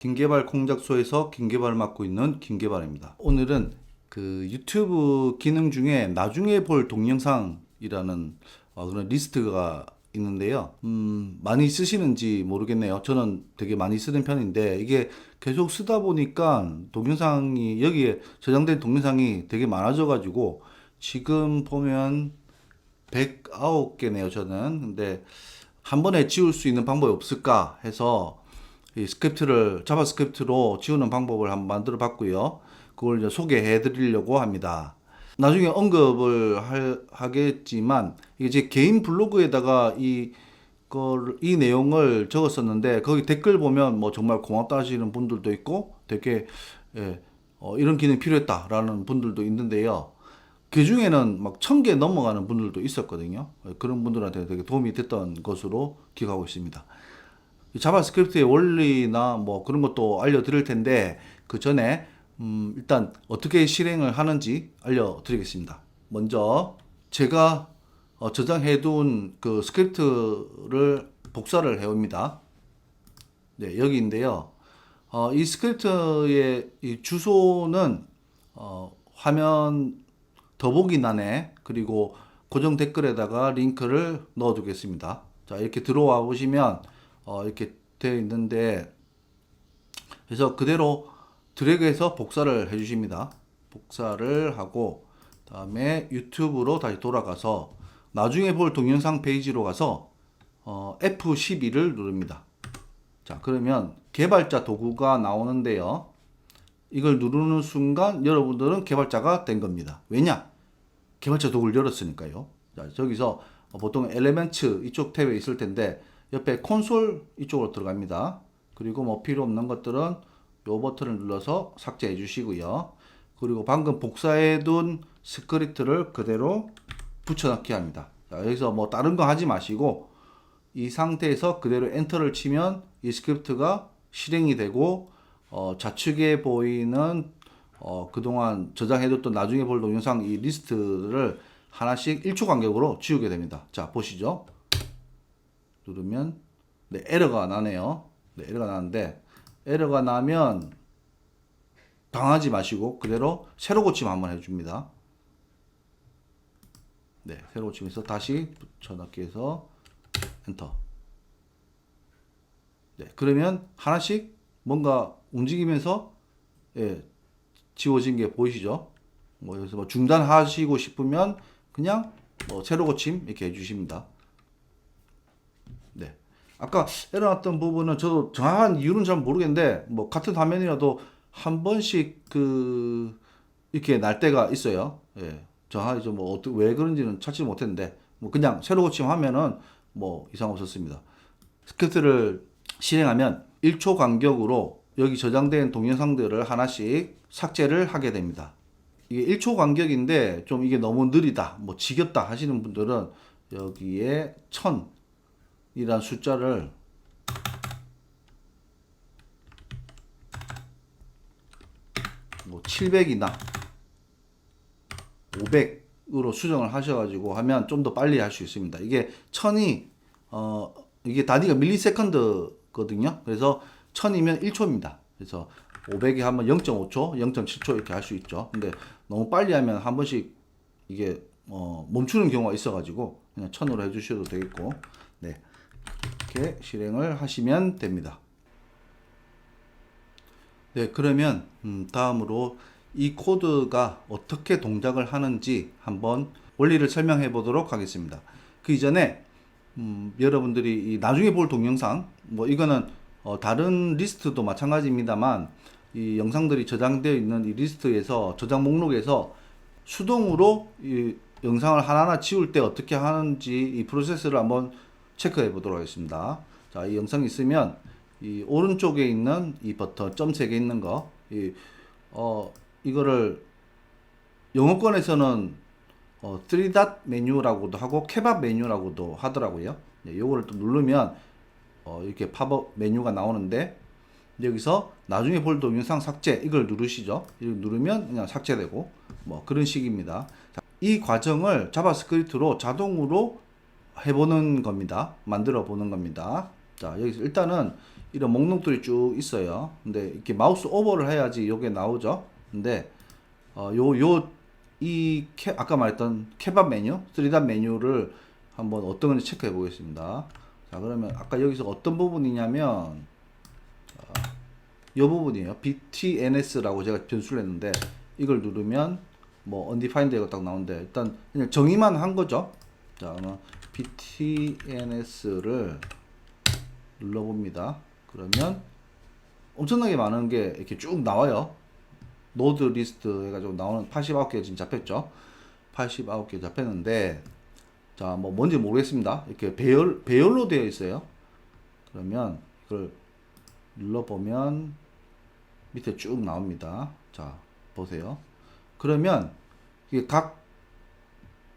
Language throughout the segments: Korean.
김개발 공작소에서 김개발을 맡고 있는 김개발입니다. 오늘은 그 유튜브 기능 중에 나중에 볼 동영상이라는 그런 리스트가 있는데요. 많이 쓰시는지 모르겠네요. 저는 되게 많이 쓰는 편인데 이게 계속 쓰다 보니까 동영상이 여기에 저장된 동영상이 되게 많아져가지고 지금 보면 109개네요, 저는. 근데 한 번에 지울 수 있는 방법이 없을까 해서 이 스크립트를 자바스크립트로 지우는 방법을 한번 만들어 봤고요. 그걸 이제 소개해 드리려고 합니다. 나중에 언급을 하겠지만 이게 제 개인 블로그에다가 이 내용을 적었었는데 거기 댓글 보면 뭐 정말 고맙다 하시는 분들도 있고 되게 이런 기능이 필요했다라는 분들도 있는데요. 그 중에는 막 1000개 넘어가는 분들도 있었거든요. 그런 분들한테 되게 도움이 됐던 것으로 기억하고 있습니다. 자바스크립트의 원리나 뭐 그런 것도 알려드릴 텐데 그 전에 일단 어떻게 실행을 하는지 알려드리겠습니다. 먼저 제가 저장해둔 그 스크립트를 복사를 해옵니다. 네, 여기인데요. 이 스크립트의 이 주소는 화면 더보기란에 그리고 고정 댓글에다가 링크를 넣어 두겠습니다. 자, 이렇게 들어와 보시면 이렇게 되어 있는데 그래서 그대로 드래그해서 복사를 해 주십니다. 복사를 하고 다음에 유튜브로 다시 돌아가서 나중에 볼 동영상 페이지로 가서 F12를 누릅니다. 자, 그러면 개발자 도구가 나오는데요. 이걸 누르는 순간 여러분들은 개발자가 된 겁니다. 왜냐? 개발자 도구를 열었으니까요. 자, 저기서 보통 엘리멘트 이쪽 탭에 있을 텐데 옆에 콘솔 이쪽으로 들어갑니다. 그리고 뭐 필요 없는 것들은 요 버튼을 눌러서 삭제해 주시고요. 그리고 방금 복사해둔 스크립트를 그대로 붙여넣기 합니다. 자, 여기서 뭐 다른 거 하지 마시고 이 상태에서 그대로 엔터를 치면 이 스크립트가 실행이 되고 좌측에 보이는 그동안 저장해뒀던 나중에 볼 동영상 이 리스트를 하나씩 1초 간격으로 지우게 됩니다. 자, 보시죠. 누르면 네, 에러가 나네요. 네, 에러가 나는데 에러가 나면 당하지 마시고 그대로 새로 고침 한번 해줍니다. 네, 새로 고침해서 다시 붙여넣기 해서 엔터. 네, 그러면 하나씩 뭔가 움직이면서 지워진 게 보이시죠? 뭐 여기서 뭐 중단하시고 싶으면 그냥 뭐 새로 고침 이렇게 해주십니다. 네. 아까 에러 났던 부분은 저도 정확한 이유는 잘 모르겠는데 뭐 같은 화면이라도 한 번씩 이렇게 날 때가 있어요. 예. 정확하게 뭐 왜 그런지는 찾지 못했는데 뭐 그냥 새로 고침하면은 뭐 이상 없었습니다. 스크립트를 실행하면 1초 간격으로 여기 저장된 동영상들을 하나씩 삭제를 하게 됩니다. 이게 1초 간격인데 좀 이게 너무 느리다, 뭐 지겹다 하시는 분들은 여기에 1000이란 숫자를 뭐 700이나 500으로 수정을 하셔가지고 하면 좀 더 빨리 할 수 있습니다. 이게 1000이 이게 단위가 밀리세컨드거든요. 그래서 1000이면 1초입니다. 그래서 500이 하면 0.5초, 0.7초 이렇게 할 수 있죠. 근데 너무 빨리 하면 한 번씩 이게 멈추는 경우가 있어가지고 그냥 1000으로 해주셔도 되겠고, 네, 이렇게 실행을 하시면 됩니다. 네, 그러면 다음으로 이 코드가 어떻게 동작을 하는지 한번 원리를 설명해 보도록 하겠습니다. 그 이전에 여러분들이 이 나중에 볼 동영상, 뭐 이거는 다른 리스트도 마찬가지입니다만 이 영상들이 저장되어 있는 이 리스트에서 저장 목록에서 수동으로 이 영상을 하나하나 지울 때 어떻게 하는지 이 프로세스를 한번 체크해 보도록 하겠습니다. 자, 이 영상이 있으면 이 오른쪽에 있는 이 버튼 점 3개 있는 거, 이거를 영어권에서는 3닷 메뉴라고도 하고 케밥 메뉴라고도 하더라고요. 네, 요거를 또 누르면 이렇게 팝업 메뉴가 나오는데 여기서 나중에 볼 동영상 삭제 이걸 누르시죠. 이걸 누르면 그냥 삭제되고 뭐 그런 식입니다. 자, 이 과정을 자바스크립트로 자동으로 해보는 겁니다. 만들어 보는 겁니다. 자, 여기서 일단은 이런 목록들이 쭉 있어요. 근데 이렇게 마우스 오버를 해야지 요게 나오죠. 근데 아까 말했던 케밥 메뉴, 3단 메뉴를 한번 어떤 건지 체크해 보겠습니다. 자, 그러면 아까 여기서 어떤 부분이냐면 이 부분이에요. btns라고 제가 변수를 했는데 이걸 누르면 뭐 undefined가 딱 나오는데 일단 그냥 정의만 한 거죠. 자, 그러면 btns를 눌러봅니다. 그러면 엄청나게 많은 게 이렇게 쭉 나와요. 노드 리스트 해가지고 나오는 89개 지금 잡혔죠. 89개 잡혔는데 자, 뭐 뭔지 모르겠습니다. 이렇게 배열로 되어 있어요. 그러면 이걸 눌러보면 밑에 쭉 나옵니다. 자, 보세요. 그러면 이게 각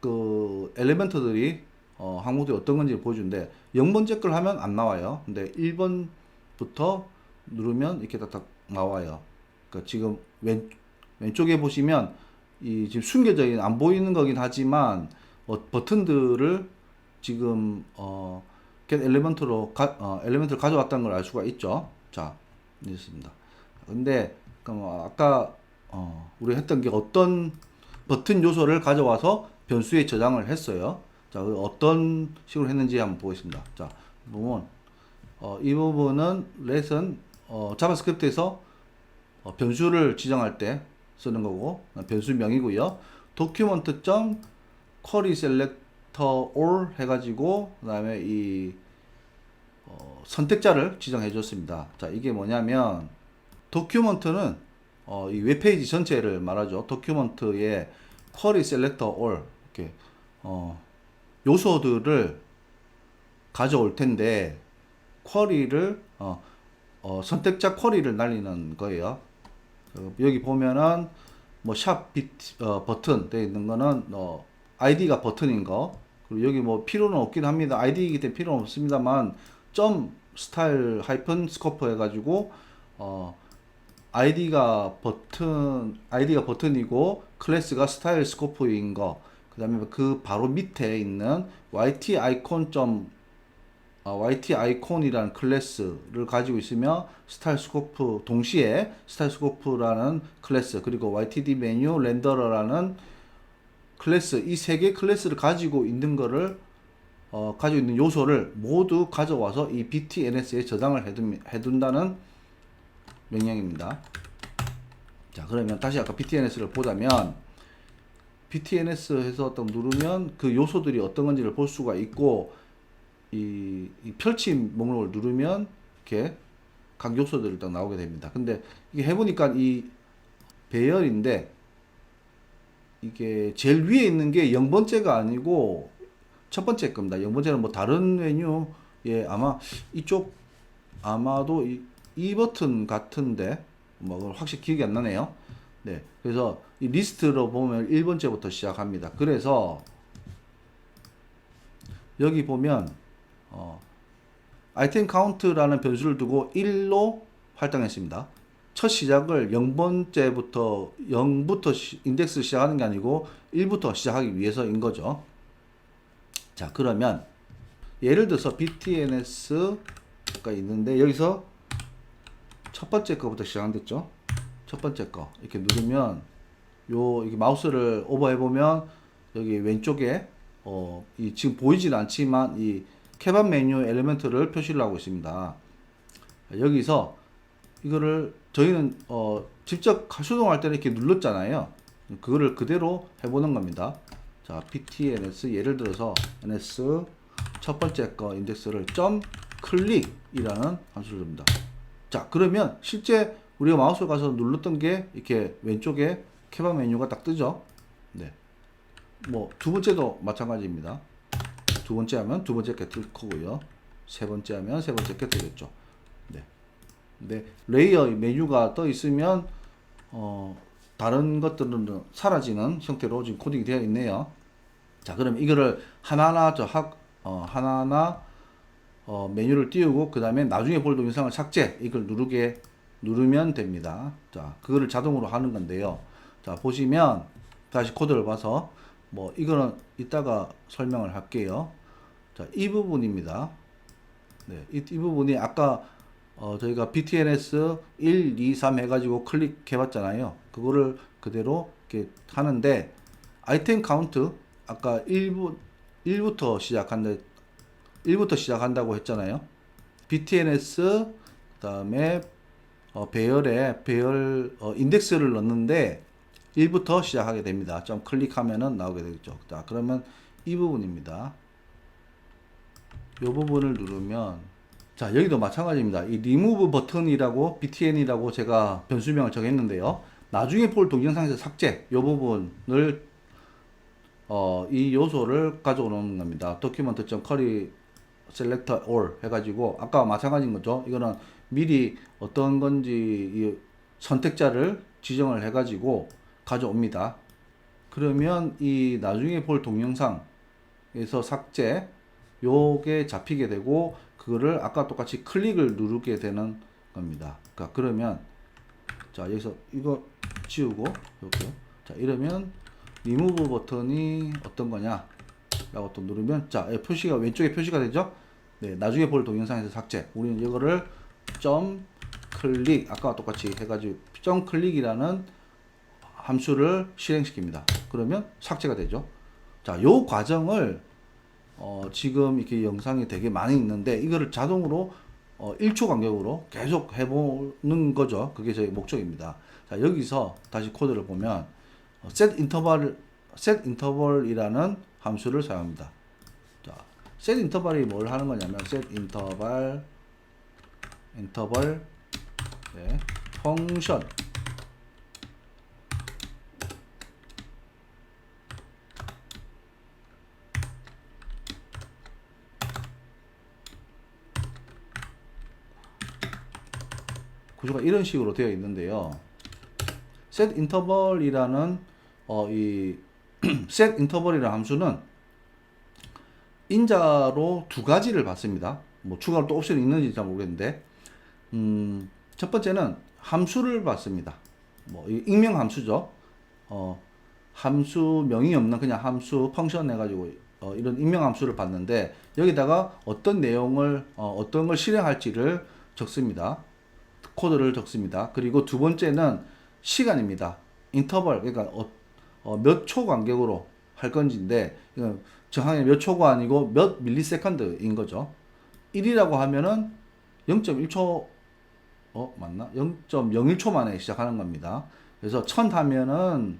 그 엘리멘트들이 항목들이 어떤 건지 보여주는데 0번째 걸 하면 안 나와요. 근데 1번부터 누르면 이렇게 딱 나와요. 그러니까 지금 왼쪽에 보시면 이 지금 숨겨져 있는 안 보이는 거긴 하지만 버튼들을 지금 get 엘리멘트로 엘리멘트를 가져왔다는 걸 알 수가 있죠. 자, 있습니다. 근데 아까 우리 했던 게 어떤 버튼 요소를 가져와서 변수에 저장을 했어요. 자, 어떤 식으로 했는지 한번 보겠습니다. 자, 보면 이 부분은 렛은 자바스크립트에서 변수를 지정할 때 쓰는 거고 변수명이고요. document.query selector all 해가지고 그 다음에 이 선택자를 지정해 줬습니다. 자, 이게 뭐냐면 도큐먼트는 이 웹페이지 전체를 말하죠. 도큐먼트에 query selector all 이렇게 요소들을 가져올 텐데 쿼리를 선택자 쿼리를 날리는 거예요. 여기 보면은 뭐 샵 버튼 되어 있는 거는 아이디가 버튼인 거, 그리고 여기 뭐 필요는 없긴 합니다. 아이디이기 때문에 필요는 없습니다만 점 스타일 하이픈 스코프 해가지고 아이디가 버튼이고 클래스가 스타일 스코프인 거, 그 다음에 그 바로 밑에 있는 YT 아이콘이라는 클래스를 가지고 있으며 스타일 스코프 동시에 스타일 스코프라는 클래스, 그리고 YTD 메뉴 렌더러라는 클래스, 이 세 개 클래스를 가지고 있는 거를 가지고 있는 요소를 모두 가져와서 이 btns에 저장을 해둔다는 명령입니다. 자, 그러면 다시 아까 btns를 보자면 btns 해서 딱 누르면 그 요소들이 어떤 건지를 볼 수가 있고, 이 펼침 목록을 누르면 이렇게 각 요소들이 딱 나오게 됩니다. 근데 이게 해보니까 이 배열인데 이게 제일 위에 있는 게 0번째가 아니고 첫 번째 겁니다. 0번째는 뭐 다른 메뉴에 아마 이쪽 아마도 이 버튼 같은데 뭐 확실히 기억이 안 나네요. 네, 그래서 이 리스트로 보면 1번째부터 시작합니다. 그래서 여기 보면 아이템 카운트라는 변수를 두고 1로 할당했습니다. 첫 시작을 0번째부터 0부터 인덱스 시작하는 게 아니고 1부터 시작하기 위해서인 거죠. 자, 그러면 예를 들어서 btns가 있는데 여기서 첫 번째 거부터 시작됐죠. 첫 번째 거 이렇게 누르면 이게 마우스를 오버해 보면 여기 왼쪽에 이 지금 보이진 않지만 이 케밥 메뉴 엘리멘트를 표시를 하고 있습니다. 여기서 이거를 저희는 직접 수동할 때는 이렇게 눌렀잖아요. 그거를 그대로 해보는 겁니다. 자, btns 예를 들어서 ns 첫 번째 거 인덱스를 점 클릭이라는 함수를 줍니다. 자, 그러면 실제 우리가 마우스 가서 눌렀던 게 이렇게 왼쪽에 케밥 메뉴가 딱 뜨죠. 네. 뭐 두 번째도 마찬가지입니다. 두 번째 하면 두 번째 게 뜰 거고요. 세 번째 하면 세 번째 게 뜨겠죠. 네. 근데 레이어 메뉴가 떠 있으면 다른 것들은 사라지는 형태로 지금 코딩이 되어 있네요. 자, 그럼 이거를 하나하나 메뉴를 띄우고 그 다음에 나중에 볼 동영상을 삭제 이걸 누르면 됩니다. 자, 그거를 자동으로 하는 건데요. 자, 보시면 다시 코드를 봐서 뭐 이거는 이따가 설명을 할게요. 자, 이 부분입니다. 네, 이 부분이 아까 저희가 BTNS 1, 2, 3 해가지고 클릭해 봤잖아요. 그거를 그대로 이렇게 하는데, 아이템 카운트, 아까 1부터 시작한다고 했잖아요. BTNS, 그 다음에 배열 인덱스를 넣는데 1부터 시작하게 됩니다. 좀 클릭하면은 나오게 되겠죠. 자, 그러면 이 부분입니다. 이 부분을 누르면, 자, 여기도 마찬가지입니다. 이 리무브 버튼이라고 btn이라고 제가 변수명을 정했는데요. 나중에 볼 동영상에서 삭제, 이 부분을 이 요소를 가져오는 겁니다. document.curry selector all 해가지고 아까 마찬가지인 거죠. 이거는 미리 어떤 건지 이 선택자를 지정을 해가지고 가져옵니다. 그러면 이 나중에 볼 동영상에서 삭제, 요게 잡히게 되고, 그거를 아까 똑같이 클릭을 누르게 되는 겁니다. 그러니까 그러면, 자, 여기서 이거 지우고, 이렇게. 자, 이러면 리무브 버튼이 어떤 거냐 라고 또 누르면, 자, 표시가 왼쪽에 표시가 되죠. 네, 나중에 볼 동영상에서 삭제. 우리는 이거를 점 클릭, 아까와 똑같이 해가지고 점 클릭이라는 함수를 실행시킵니다. 그러면 삭제가 되죠. 자, 요 과정을 지금 이렇게 영상이 되게 많이 있는데, 이거를 자동으로 1초 간격으로 계속 해보는 거죠. 그게 저희 목적입니다. 자, 여기서 다시 코드를 보면 set interval이라는 함수를 사용합니다. 자, set interval이 뭘 하는 거냐면, set interval 네, 펑션 구조가 이런 식으로 되어 있는데요. set interval이라는 이 set interval이라는 함수는 인자로 두 가지를 받습니다. 뭐 추가로 또 옵션이 있는지 잘 모르겠는데, 첫 번째는 함수를 받습니다. 뭐 익명 함수죠. 함수명이 없는 그냥 함수 펑션 해가지고 이런 익명 함수를 받는데, 여기다가 어떤 내용을 어떤 걸 실행할지를 적습니다. 코드를 적습니다. 그리고 두 번째는 시간입니다. 인터벌, 그러니까 몇 초 간격으로 할 건지인데, 정확히 몇 초가 아니고 몇 밀리세컨드인 거죠. 1이라고 하면은 0.1초 맞나? 0.01초 만에 시작하는 겁니다. 그래서 1000 하면은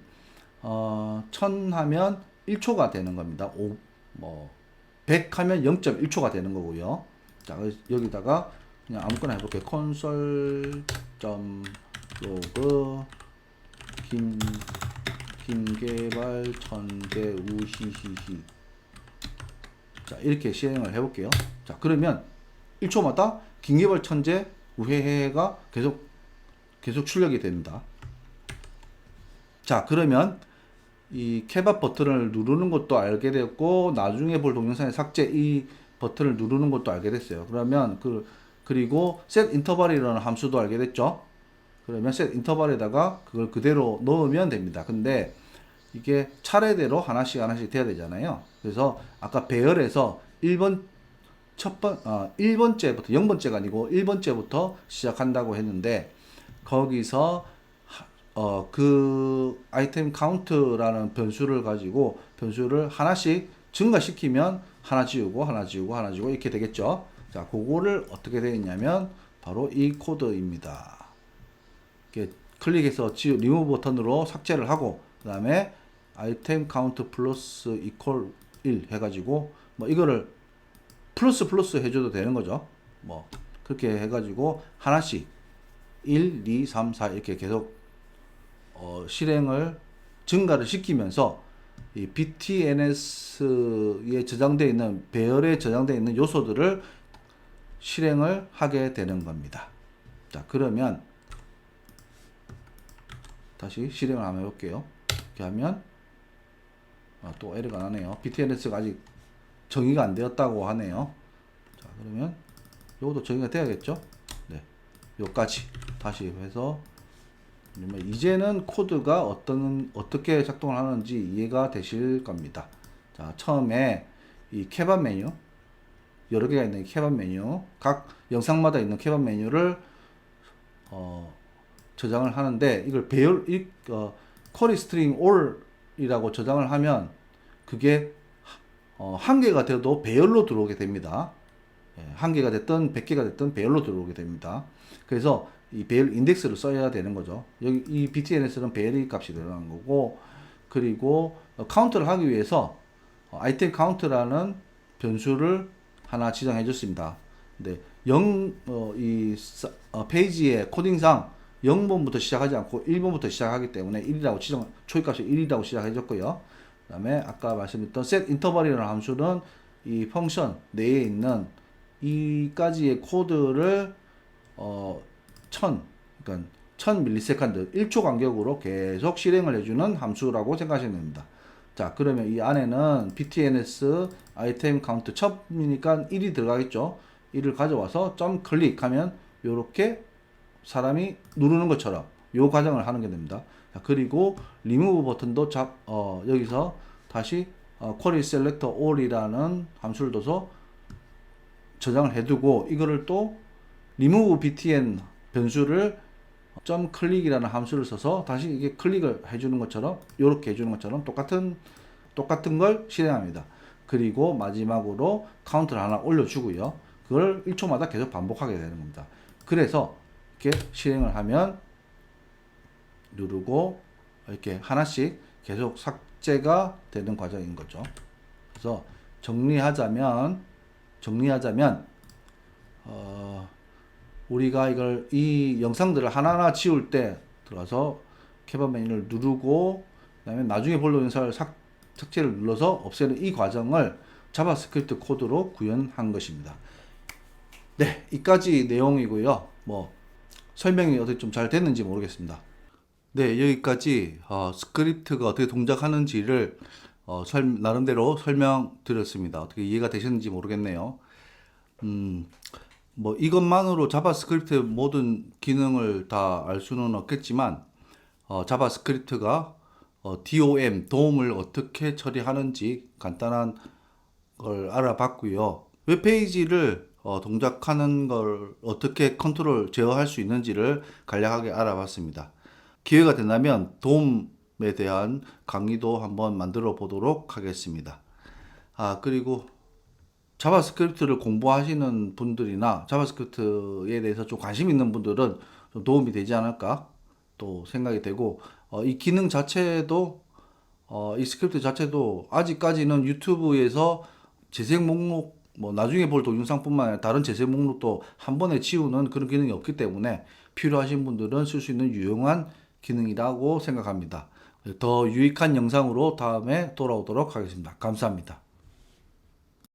1000 하면 1초가 되는 겁니다. 100 하면 0.1초가 되는 거고요. 자, 여기다가 그냥 아무거나 해볼게요. 콘솔.로그 김개발 천재 우히히히. 자, 이렇게 실행을 해볼게요. 자, 그러면 1초마다 김개발 천재 우헤헤가 계속 출력이 됩니다. 자, 그러면 이 케밥 버튼을 누르는 것도 알게 됐고, 나중에 볼 동영상의 삭제 이 버튼을 누르는 것도 알게 됐어요. 그러면 그리고 set interval이라는 함수도 알게 됐죠. 그러면 set interval에다가 그걸 그대로 넣으면 됩니다. 근데 이게 차례대로 하나씩 돼야 되잖아요. 그래서 아까 배열에서 1번째부터 0번째가 아니고 1번째부터 시작한다고 했는데, 거기서 그 아이템 카운트라는 변수를 가지고 변수를 하나씩 증가시키면 하나 지우고 이렇게 되겠죠. 자, 그거를 어떻게 되어 있냐면 바로 이 코드입니다. 이렇게 클릭해서 리무브 버튼으로 삭제를 하고, 그 다음에 아이템 카운트 플러스 이퀄 1 해가지고 뭐 이거를 플러스 해줘도 되는 거죠. 뭐 그렇게 해가지고 하나씩 1, 2, 3, 4 이렇게 계속 실행을 증가를 시키면서 이 BTNS에 저장되어 있는 배열에 저장되어 있는 요소들을 실행을 하게 되는 겁니다. 자, 그러면 다시 실행을 한번 해볼게요. 이렇게 하면 또 에러가 나네요. BTNS가 아직 정의가 안 되었다고 하네요. 자, 그러면 요것도 정의가 돼야겠죠. 네, 요까지 다시 해서, 이제는 코드가 어떻게 작동을 하는지 이해가 되실 겁니다. 자, 처음에 이 케밥 메뉴 여러 개가 있는 케밥 메뉴, 각 영상마다 있는 케밥 메뉴를 저장을 하는데, 이걸 쿼리 스트링 all이라고 저장을 하면 그게 한 개가 돼도 배열로 들어오게 됩니다. 한 개가 됐든 100개가 됐든 배열로 들어오게 됩니다. 그래서 이 배열 인덱스를 써야 되는 거죠. 여기 이 btns는 배열의 값이 들어가는 거고, 그리고 카운트를 하기 위해서 아이템 카운트라는 변수를 하나 지정해 줬습니다. 근데 페이지의 코딩상 0번부터 시작하지 않고 1번부터 시작하기 때문에 1이라고 초기값이 1이라고 시작해 줬고요. 그 다음에 아까 말씀드렸던 set interval이라는 함수는 이 펑션 내에 있는 이까지의 코드를 1000 밀리세컨드 1초 간격으로 계속 실행을 해주는 함수라고 생각하시면 됩니다. 자, 그러면 이 안에는 btns 아이템 카운트 첩이니까 1이 들어가겠죠. 1을 가져와서 점 클릭하면 이렇게 사람이 누르는 것처럼 요 과정을 하는 게 됩니다. 자, 그리고 remove 버튼도 여기서 다시 query selector all이라는 함수를 둬서 저장을 해두고, 이거를 또 remove btn 변수를 점 클릭이라는 함수를 써서 다시 이게 클릭을 해주는 것처럼, 이렇게 해주는 것처럼 똑같은 걸 실행합니다. 그리고 마지막으로 카운트를 하나 올려주고요. 그걸 1초마다 계속 반복하게 되는 겁니다. 그래서 이렇게 실행을 하면 누르고 이렇게 하나씩 계속 삭제가 되는 과정인 거죠. 그래서 정리하자면 우리가 이 영상들을 하나하나 지울 때 들어가서 케밥 메뉴를 누르고, 그 다음에 나중에 볼 영상을 삭제를 눌러서 없애는 이 과정을 자바스크립트 코드로 구현한 것입니다. 네, 이까지 내용이고요. 설명이 어떻게 좀 잘 됐는지 모르겠습니다. 네, 여기까지 스크립트가 어떻게 동작하는지를 나름대로 설명드렸습니다. 어떻게 이해가 되셨는지 모르겠네요. 이것만으로 자바스크립트의 모든 기능을 다 알 수는 없겠지만, 자바스크립트가 도움을 어떻게 처리하는지 간단한 걸 알아봤고요. 웹페이지를 동작하는 걸 어떻게 제어할 수 있는지를 간략하게 알아봤습니다. 기회가 된다면 도움에 대한 강의도 한번 만들어 보도록 하겠습니다. 그리고 자바스크립트를 공부하시는 분들이나 자바스크립트에 대해서 좀 관심 있는 분들은 좀 도움이 되지 않을까 또 생각이 되고, 이 기능 자체도 이 스크립트 자체도 아직까지는 유튜브에서 재생 목록, 나중에 볼 동영상뿐만 아니라 다른 재생 목록도 한 번에 지우는 그런 기능이 없기 때문에 필요하신 분들은 쓸 수 있는 유용한 기능이라고 생각합니다. 더 유익한 영상으로 다음에 돌아오도록 하겠습니다. 감사합니다.